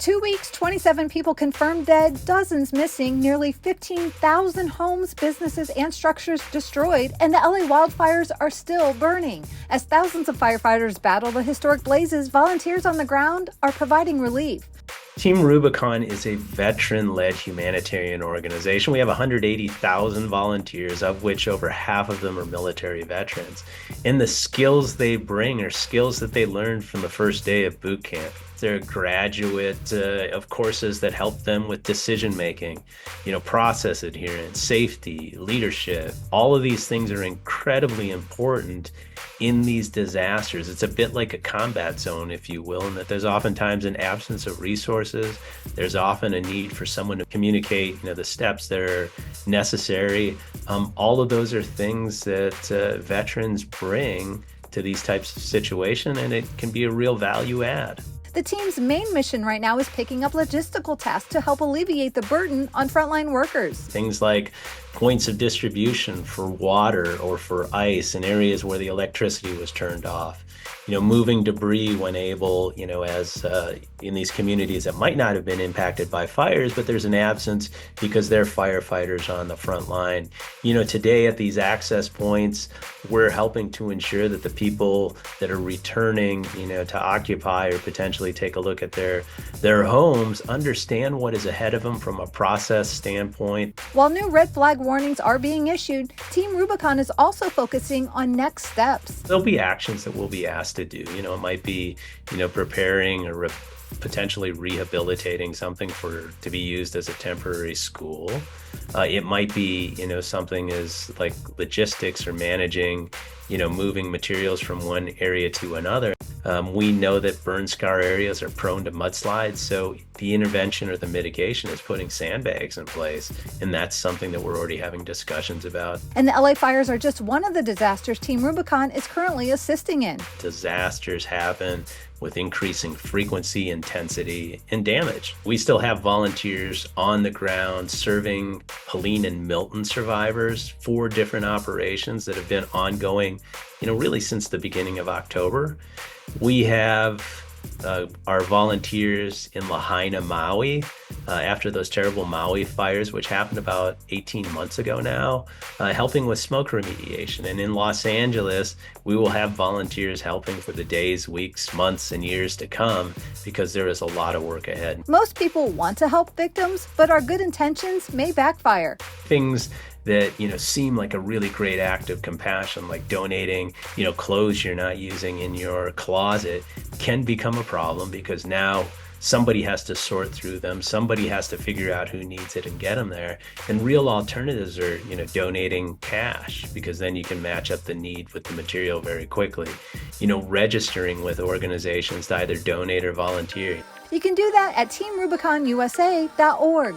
2 weeks, 27 people confirmed dead, dozens missing, nearly 15,000 homes, businesses, and structures destroyed, and the LA wildfires are still burning. As thousands of firefighters battle the historic blazes, volunteers on the ground are providing relief. Team Rubicon is a veteran-led humanitarian organization. We have 180,000 volunteers, of which over half of them are military veterans. And the skills they bring are skills that they learned from the first day of boot camp. They're a graduate of courses that help them with decision making, process adherence, safety, leadership. All of these things are incredibly important in these disasters. It's a bit like a combat zone, if you will, in that there's oftentimes an absence of resources. There's often a need for someone to communicate, the steps that are necessary. All of those are things that veterans bring to these types of situations, and it can be a real value add. The team's main mission right now is picking up logistical tasks to help alleviate the burden on frontline workers. Things like points of distribution for water or for ice in areas where the electricity was turned off. Moving debris when able, as in these communities that might not have been impacted by fires, but there's an absence because they're firefighters on the front line. Today at these access points, we're helping to ensure that the people that are returning, to occupy or potentially take a look at their homes understand what is ahead of them from a process standpoint. While new red flag warnings are being issued, Team Rubicon is also focusing on next steps. There'll be actions that we'll be asked to do. It might be, preparing or potentially rehabilitating something to be used as a temporary school. It might be, something as like logistics or managing, moving materials from one area to another. We know that burn scar areas are prone to mudslides, so the intervention or the mitigation is putting sandbags in place, and that's something that we're already having discussions about. And the LA fires are just one of the disasters Team Rubicon is currently assisting in. Disasters happen with increasing frequency, intensity, and damage. We still have volunteers on the ground serving Helene and Milton survivors, 4 different operations that have been ongoing, really since the beginning of October. We have our volunteers in Lahaina, Maui, after those terrible Maui fires, which happened about 18 months ago now, helping with smoke remediation. And in Los Angeles, we will have volunteers helping for the days, weeks, months, and years to come, because there is a lot of work ahead. Most people want to help victims, but our good intentions may backfire. Things that seem like a really great act of compassion, like donating clothes you're not using in your closet, can become a problem because now somebody has to sort through them, somebody has to figure out who needs it and get them there. And real alternatives are donating cash, because then you can match up the need with the material very quickly. Registering with organizations to either donate or volunteer. You can do that at teamrubiconusa.org.